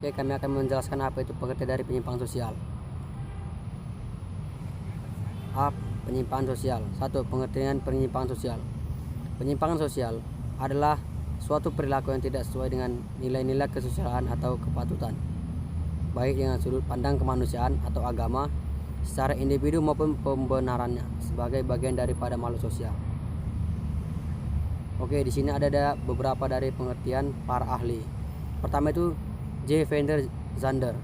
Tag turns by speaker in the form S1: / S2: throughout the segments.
S1: Oke, kami akan menjelaskan apa itu pengertian dari penyimpangan sosial. A. Penyimpangan sosial. 1. Pengertian penyimpangan sosial. Penyimpangan sosial adalah suatu perilaku yang tidak sesuai dengan nilai-nilai kesosialan atau kepatutan, baik dengan sudut pandang kemanusiaan atau agama, secara individu maupun pembenarannya sebagai bagian daripada makhluk sosial. Oke, di sini ada beberapa dari pengertian para ahli. Pertama itu J. Vander Zander.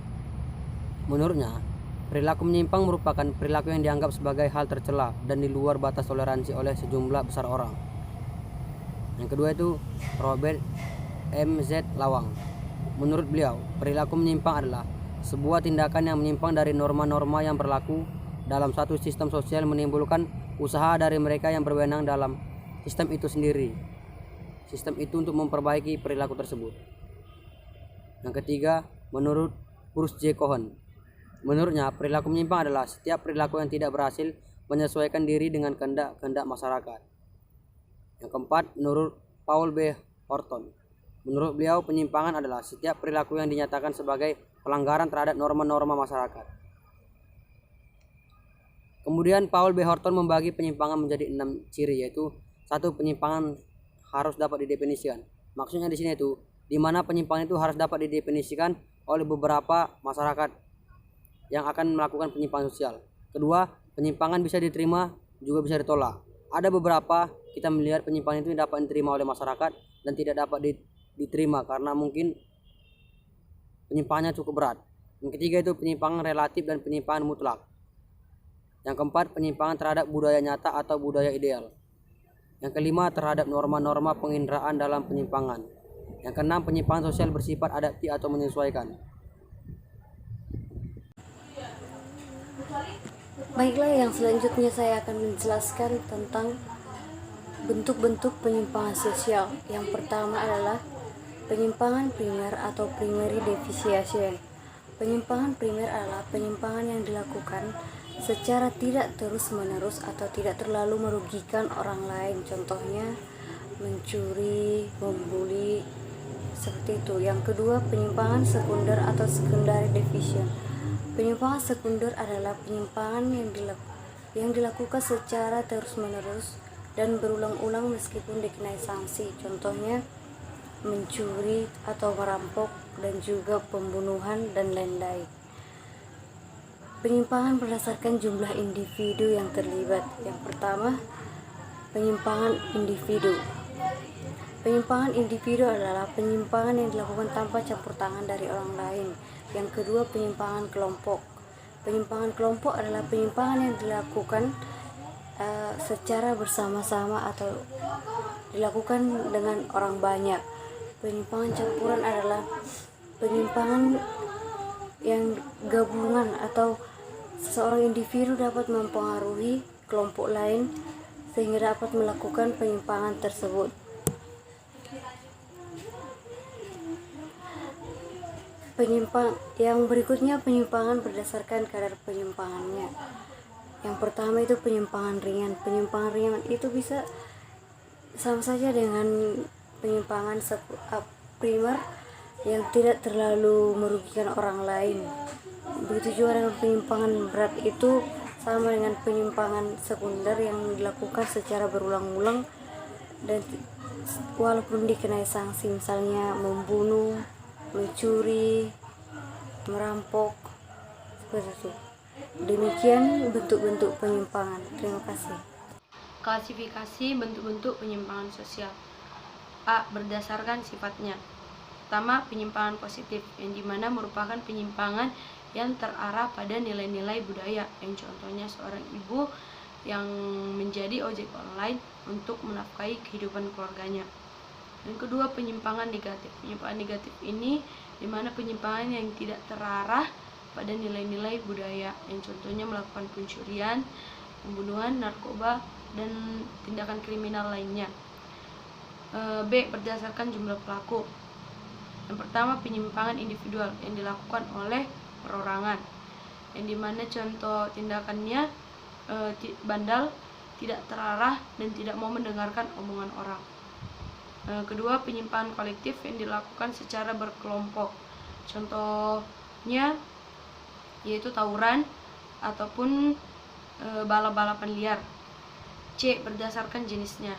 S1: Menurutnya, perilaku menyimpang merupakan perilaku yang dianggap sebagai hal tercela dan di luar batas toleransi oleh sejumlah besar orang. Yang kedua itu Robert M. Z. Lawang. Menurut beliau, perilaku menyimpang adalah sebuah tindakan yang menyimpang dari norma-norma yang berlaku dalam satu sistem sosial, menimbulkan usaha dari mereka yang berwenang dalam sistem itu sendiri. Sistem itu untuk memperbaiki perilaku tersebut. Yang ketiga, menurut Bruce J. Cohen. Menurutnya, perilaku menyimpang adalah setiap perilaku yang tidak berhasil menyesuaikan diri dengan kehendak masyarakat. Yang keempat, menurut Paul B. Horton. Menurut beliau, penyimpangan adalah setiap perilaku yang dinyatakan sebagai pelanggaran terhadap norma-norma masyarakat. Kemudian Paul B. Horton membagi penyimpangan menjadi 6 ciri, yaitu 1. Penyimpangan harus dapat didefinisikan. Maksudnya di sini itu di mana penyimpangan itu harus dapat didefinisikan oleh beberapa masyarakat yang akan melakukan penyimpangan sosial. Kedua, penyimpangan bisa diterima juga bisa ditolak. Ada beberapa kita melihat penyimpangan itu dapat diterima oleh masyarakat dan tidak dapat diterima karena mungkin penyimpangannya cukup berat. Yang ketiga itu penyimpangan relatif dan penyimpangan mutlak. Yang keempat, penyimpangan terhadap budaya nyata atau budaya ideal. Yang kelima, terhadap norma-norma penginderaan dalam penyimpangan. Yang keenam, penyimpangan sosial bersifat adaptif atau menyesuaikan.
S2: Baiklah, yang selanjutnya saya akan menjelaskan tentang bentuk-bentuk penyimpangan sosial. Yang pertama adalah penyimpangan primer atau primary deviation. Penyimpangan primer adalah penyimpangan yang dilakukan secara tidak terus-menerus atau tidak terlalu merugikan orang lain. Contohnya mencuri, membuli, seperti itu. Yang kedua, penyimpangan sekunder atau secondary deviation. Penyimpangan sekunder adalah penyimpangan yang dilakukan secara terus-menerus dan berulang-ulang meskipun dikenai sanksi. Contohnya mencuri atau merampok dan juga pembunuhan dan lain-lain. Penyimpangan berdasarkan jumlah individu yang terlibat. Yang pertama, penyimpangan individu. Penyimpangan individu adalah penyimpangan yang dilakukan tanpa campur tangan dari orang lain. Yang kedua, penyimpangan kelompok. Penyimpangan kelompok adalah penyimpangan yang dilakukan secara bersama-sama atau dilakukan dengan orang banyak. Penyimpangan campuran adalah penyimpangan yang gabungan atau seseorang individu dapat mempengaruhi kelompok lain sehingga dapat melakukan penyimpangan tersebut. Yang berikutnya, penyimpangan berdasarkan kadar penyimpangannya. Yang pertama itu penyimpangan ringan. Penyimpangan ringan itu bisa sama saja dengan penyimpangan primer yang tidak terlalu merugikan orang lain. Begitu juga dengan penyimpangan berat, itu sama dengan penyimpangan sekunder yang dilakukan secara berulang-ulang dan walaupun dikenai sanksi, misalnya membunuh, mencuri, merampok, seperti itu. Demikian bentuk-bentuk penyimpangan. Terima kasih.
S3: Klasifikasi bentuk-bentuk penyimpangan sosial. A. Berdasarkan sifatnya. Pertama, penyimpangan positif, yang dimana merupakan penyimpangan yang terarah pada nilai-nilai budaya, yang contohnya seorang ibu yang menjadi ojek online untuk menafkahi kehidupan keluarganya. Yang kedua, penyimpangan negatif. Penyimpangan negatif ini dimana penyimpangan yang tidak terarah pada nilai-nilai budaya, yang contohnya melakukan pencurian, pembunuhan, narkoba, dan tindakan kriminal lainnya. B. Berdasarkan jumlah pelaku. Yang pertama, penyimpangan individual yang dilakukan oleh perorangan, yang dimana contoh tindakannya bandal, tidak terarah, dan tidak mau mendengarkan omongan orang. Kedua, penyimpangan kolektif yang dilakukan secara berkelompok, Contohnya yaitu tawuran ataupun balap-balapan liar. C. Berdasarkan jenisnya,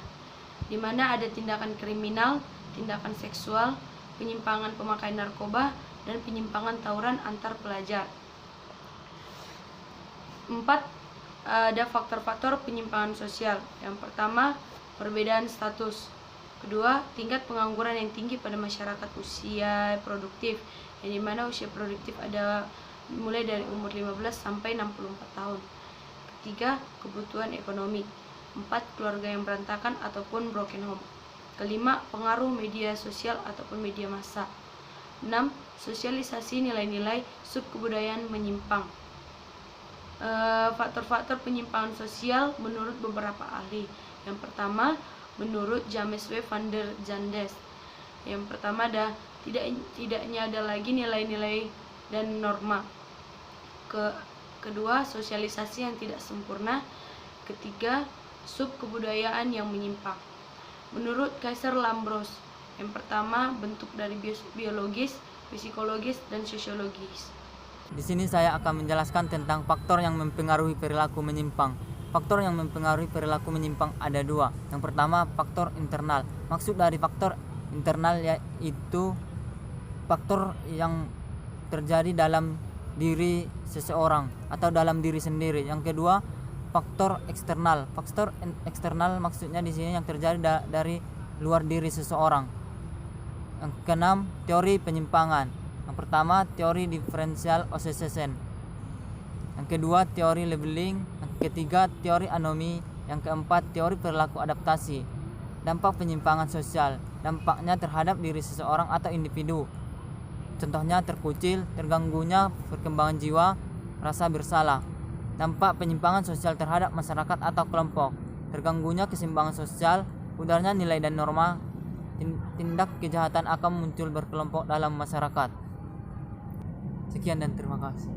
S3: di mana ada tindakan kriminal, tindakan seksual, penyimpangan pemakaian narkoba, dan penyimpangan tawuran antar pelajar. 4. Ada faktor-faktor penyimpangan sosial. Yang pertama, perbedaan status. Kedua, tingkat pengangguran yang tinggi pada masyarakat usia produktif, yang dimana usia produktif ada mulai dari umur 15 sampai 64 tahun. Ketiga, kebutuhan ekonomi. 4. Keluarga yang berantakan ataupun broken home. Kelima, pengaruh media sosial ataupun media massa. 6. Sosialisasi nilai-nilai subkebudayaan menyimpang. Faktor-faktor penyimpangan sosial menurut beberapa ahli. Yang pertama, menurut James W. van der Zandes. Yang pertama tidaknya ada lagi nilai-nilai dan norma. Kedua, sosialisasi yang tidak sempurna. Ketiga, subkebudayaan yang menyimpang. Menurut Kaiser Lambros, yang pertama bentuk dari biologis, psikologis, dan sosiologis.
S4: Di sini saya akan menjelaskan tentang faktor yang mempengaruhi perilaku menyimpang. Faktor yang mempengaruhi perilaku menyimpang ada dua. Yang pertama, faktor internal. Maksud dari faktor internal yaitu faktor yang terjadi dalam diri seseorang atau dalam diri sendiri. Yang kedua, faktor eksternal. Faktor eksternal maksudnya di sini yang terjadi dari luar diri seseorang. Yang keenam, teori penyimpangan. Yang pertama, teori differential association. Yang kedua, teori labeling. Yang ketiga, teori anomi. Yang keempat, teori perilaku adaptasi. Dampak penyimpangan sosial. Dampaknya terhadap diri seseorang atau individu. Contohnya terkucil, terganggunya perkembangan jiwa, rasa bersalah. Dampak penyimpangan sosial terhadap masyarakat atau kelompok. Terganggunya keseimbangan sosial, pudarnya nilai dan norma, tindak kejahatan akan muncul berkelompok dalam masyarakat. Sekian dan terima kasih.